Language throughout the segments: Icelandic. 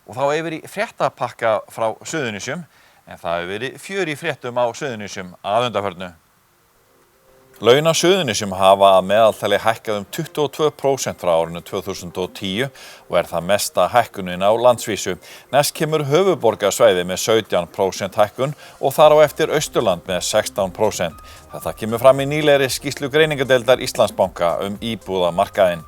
Og þá yfir í fréttapakka frá Suðurnesjum, en það hefur verið fjör í fréttum á Suðurnesjum að undanförnu. Laun á Suðurnesjum hafa að meðaltali hækkað 22% frá árinu 2010 og það mesta hækkunin á landsvísu. Næst kemur höfuðborgarsvæði með 17% hækkun og þar á eftir Austurland með 16%. Þetta kemur fram í nýlegri skýrslu greiningadeildar Íslandsbanka íbúðamarkaðinn.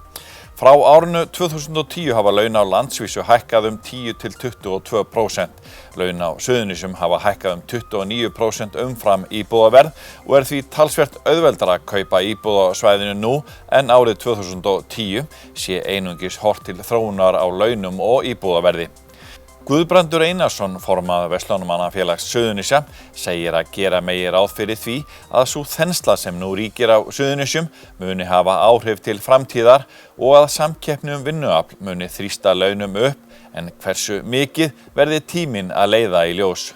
Frá árinu 2010 hafa laun á landsvísu hækkað 10 til 22%. Laun á Suðurnesjum hafa hækkað 29% umfram íbúðaverð og því talsvert auðveldara að kaupa íbúð á svæðinu nú en árið 2010 sé einungis horft til þróunar á launum og íbúðaverði. Guðbrandur Einarsson, formaður Verslunarmannafélags Suðurnesja, segir að gera megi ráð fyrir því að sú þensla sem nú ríkir á Suðurnesjum muni hafa áhrif til framtíðar og að samkeppni vinnuafl muni þrýsta launum upp, en hversu mikið verði tíminn að leiða í ljós.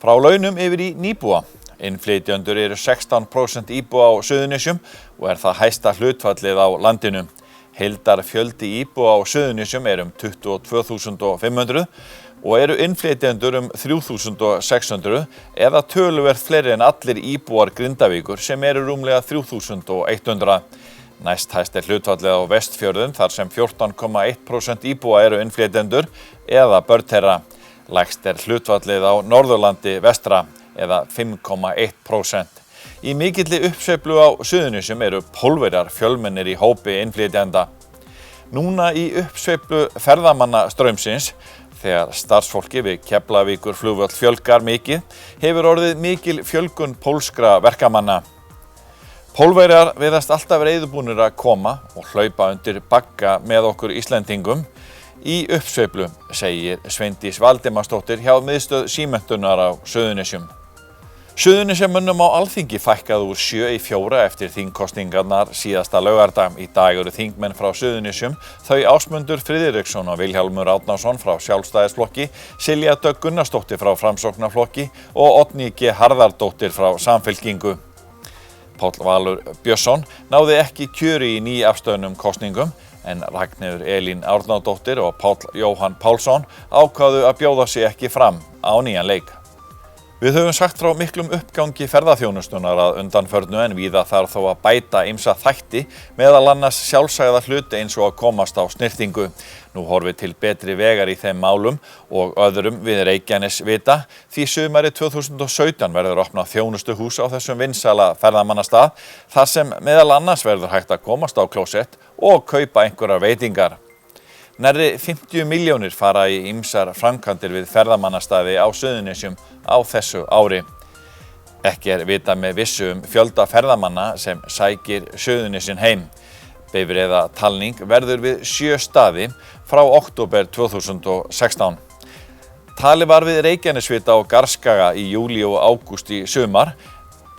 Frá launum yfir í nýbúa. Innflytjendur eru 16% íbúa á Suðurnesjum og það hæsta hlutfallið á landinu. Heildarfjöldi íbúa á Suðurnesjum 22.500 og eru innflytjendur 3.600 eða töluvert fleiri en allir íbúar Grindavíkur sem eru rúmlega 3.100. Næst hæst hlutfallið á Vestfjörðum þar sem 14,1% íbúa eru innflytjendur eða börn þeirra. Lægst hlutfallið á Norðurlandi vestra eða 5,1%. Í mikilli uppsveiflu á Suðurnesjum eru Pólverjar fjölmennir í hópi innflytjenda. Núna í uppsveiflu ferðamannastraumsins, þegar starfsfólki við Keflavíkurflugvöll fjölgar mikið, hefur orðið mikil fjölgun pólskra verkamanna. Pólverjar virðast alltaf reiðubúnir að koma og hlaupa undir bagga með okkur Íslendingum. Í uppsveiflu, segir Sveindís Valdimarsdóttir hjá miðstöð símenntunar á Suðurnesjum. Suðurnesjamönnum á Alþingi fækkað úr 7 í 4 eftir þingkosningarnar síðasta laugardag. Í dag eru þingmenn frá Suðurnesjum þau Ásmundur Friðriksson og Vilhjálmur Árnason frá Sjálfstæðisflokki, Silja Dögg Gunnarsdóttir frá Framsóknarflokki og Oddný G. Harðardóttir frá Samfylkingu. Páll Valur Björnsson náði ekki kjöri í nýafstöðnum kosningum, en Ragnheiður Elín Árnadóttir og Páll Jóhann Pálsson ákváðu að bjóða sig ekki fram á nýjan leik. Við höfum sagt frá miklum uppgangi ferðaþjónustunnar að undanförnu en víða þarf þó að bæta ýmsa þætti, meðal annars sjálfsagða hluti eins og að komast á snyrtingu. Nú horfir til betri vegar í þeim málum og öðrum við Reykjanesvita því sumarið 2017 verður opnað þjónustuhús á þessum vinsæla ferðamannastað þar sem meðal annars verður hægt að komast á klósett og kaupa einhverjar veitingar. Nærri 50 milljónir fara í ýmsar framkvæmdir við ferðamannastaði á Suðurnesjum á þessu ári. Ekki vitað með vissu fjölda ferðamanna sem sækir Suðurnesin heim. Bifreiðatalning verður við 7 staði frá október 2016. Talið var við Reykjanesvita og Garðskaga í júlí og ágúst í sumar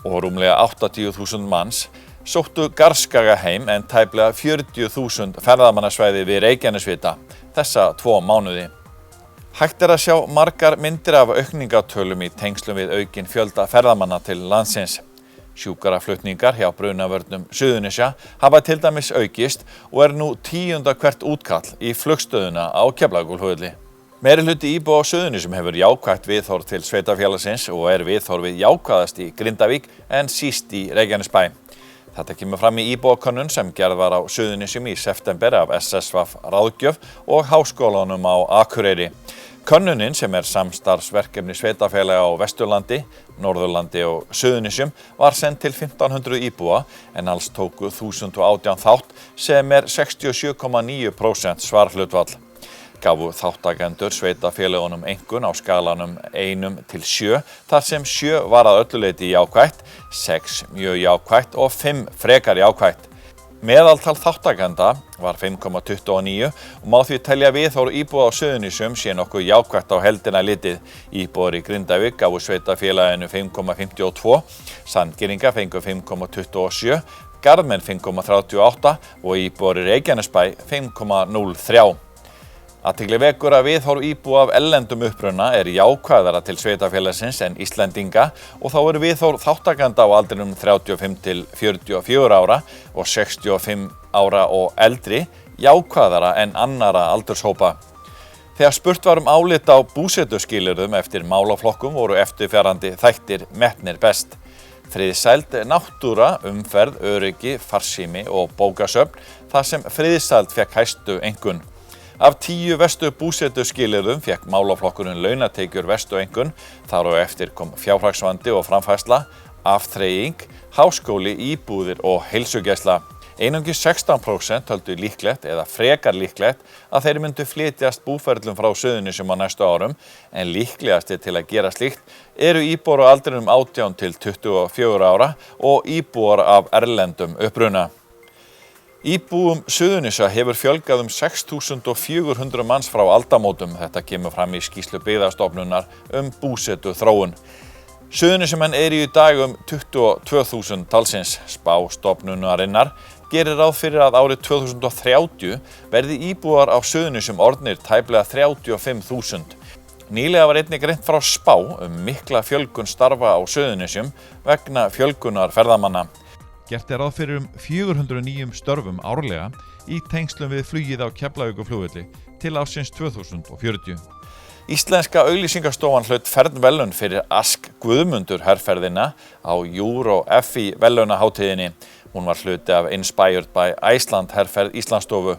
og rúmlega 80.000 manns sóttu Garðskaga heim en tæplega 40.000 ferðamannasvæði við Reykjanesvita þessa 2 mánuði. Hægt að sjá margar myndir af aukningatölum í tengslum við aukinn fjölda ferðamanna til landsins. Sjúkraflutningar hjá brunavörnum Suðurnesja hafa til dæmis aukist og nú 10. hvert útkall í flugstöðuna á Keflavíkurflugvelli. Meirihluti íbúa á Suðurnesjum hefur jákvætt viðhorf til sveitarfélagsins og viðhorfið jákvæðast í Grindavík en síst í Reykjanesbæ. Þetta kemur fram í íbúakönnun sem gerð var á Suðurnesjum í september af SSVaf Ráðgjöf og Háskólanum á Akureyri. Könnunin sem samstarfsverkefni sveitarfélaga á Vesturlandi, Norðurlandi og Suðurnesjum var send til 1500 íbúa en alls tóku 1018 þátt sem 67,9% svarhlutfall. Gafu þáttakendur sveitarfélagunum einkunn á skalanum 1 til 7 þar sem 7 var að öllu leyti jákvætt, 6 mjög jákvætt og 5 frekar jákvætt. Meðaltal þáttakenda var 5,29 og má því telja viðhorf íbúa á Suðurnesjum sé nokkuð jákvætt á heildina litið. Íbúar í Grindavík gafu sveitarfélaginu 5,52, Sandgerðingar fengu 5,27, Garðmenn 5,38 og íbúar í Reykjanesbæ 5,03. Athygli vekur að viðhorf íbúa af erlendum uppruna jákvæðara til sveitarfélagsins en Íslendinga og þá viðhorf þáttakenda á aldrinum 35 til 44 ára og 65 ára og eldri jákvæðara en annara aldurshópa. Þegar spurt var álit á búsetuskilyrðum eftir málaflokkum voru eftirfarandi þættir metnir best. Friðsæld, náttúra, umferð, öryggi, farsími og bókasöfn, þar sem friðsæld fékk hæstu einkunn. Af 10 verstu búsetuskilyrðum fékk málaflokkurinn launatekjur verstu einkunn, þar á eftir kom fjárhagsvandi og framfærsla, afþreying, háskóli, íbúðir og heilsugæsla. Einungis 16% töldu líklegt eða frekar líklegt að þeir myndu flytjast búferlum frá Suðurnesjum á næstu árum, en líklegasti til að gera slíkt eru íbúar á aldrinum 18 til 24 ára og íbúar af erlendum uppruna. Íbúum Suðurnesja hefur fjölgað 6.400 manns frá aldamótum. Þetta kemur fram í skýrslu Byggðastofnunar búsetu þróun. Suðurnesjamenn eru í dag 22.000 talsins. Spá stofnunarinnar gerir ráð fyrir að árið 2030 verði íbúar á Suðurnesjum orðnir tæplega 35.000. Nýlega var einnig greint frá spá mikla fjölgun starfa á Suðurnesjum vegna fjölgunar ferðamanna. Gert ráð fyrir 400 nýjum störfum árlega í tengslum við flugið á Keflavíkurflugvelli til ársins 2040. Íslenska auglýsingastofan hlaut fernverðlaun fyrir Ask Guðmundur herferðina á Euro FI verðlaunahátíðinni. Hún var hluti af Inspired by Iceland herferð Íslandsstofu.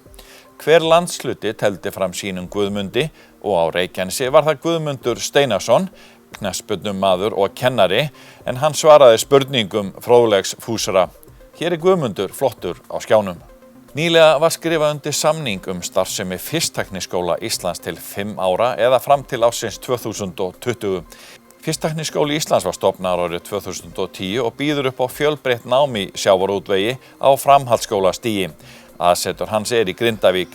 Hver landshluti teldi fram sínum Guðmundi og á Reykjanesi var það Guðmundur Steinarsson, knattspyrnumaður og kennari, en hann svaraði spurningum fróðlegs fúsara. Hér er Guðmundur flottur á skjánum. Nýlega var skrifað undir samning starfsemi Fisktækniskóla Íslands til 5 ára eða fram til ársins 2020. Fisktækniskóli Íslands var stofnaður árið 2010 og býður upp á fjölbreytt nám í sjávarútvegi á framhaldsskólastigi. Aðsetur hans í Grindavík.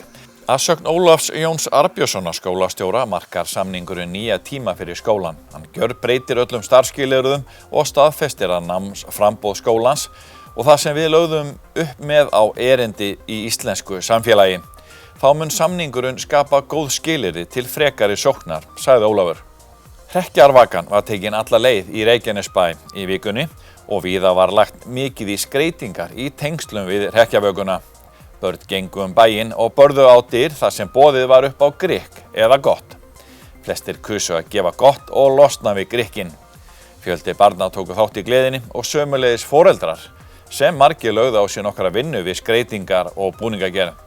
Að sögn Ólafs Jóns Arnbjörnssonar skólastjóra markar samningurinn nýja tíma fyrir skólann. Hann gjörbreytir öllum starfsskilyrðum og staðfestir að námsframboð skólans og það sem við lögðum upp með á erindi í íslensku samfélagi. Þá mun samningurinn skapa góð skilyrði til frekari sóknar, sagði Ólafur. Hrekkjarvakan var tekin alla leið í Reykjanesbæ í vikunni og víða var lagt mikið í skreytingar í tengslum við hrekkjavökuna. Börn gengu bæinn og börðu á dyr þar sem boðið var upp á grikk eða gott. Flestir kusu að gefa gott og losna við grikkinn. Fjöldi barna tóku þátt í gleðinni og sömuleiðis foreldrar, sem margir lögðu á sér nokkra vinnu við skreytingar og búningagerð.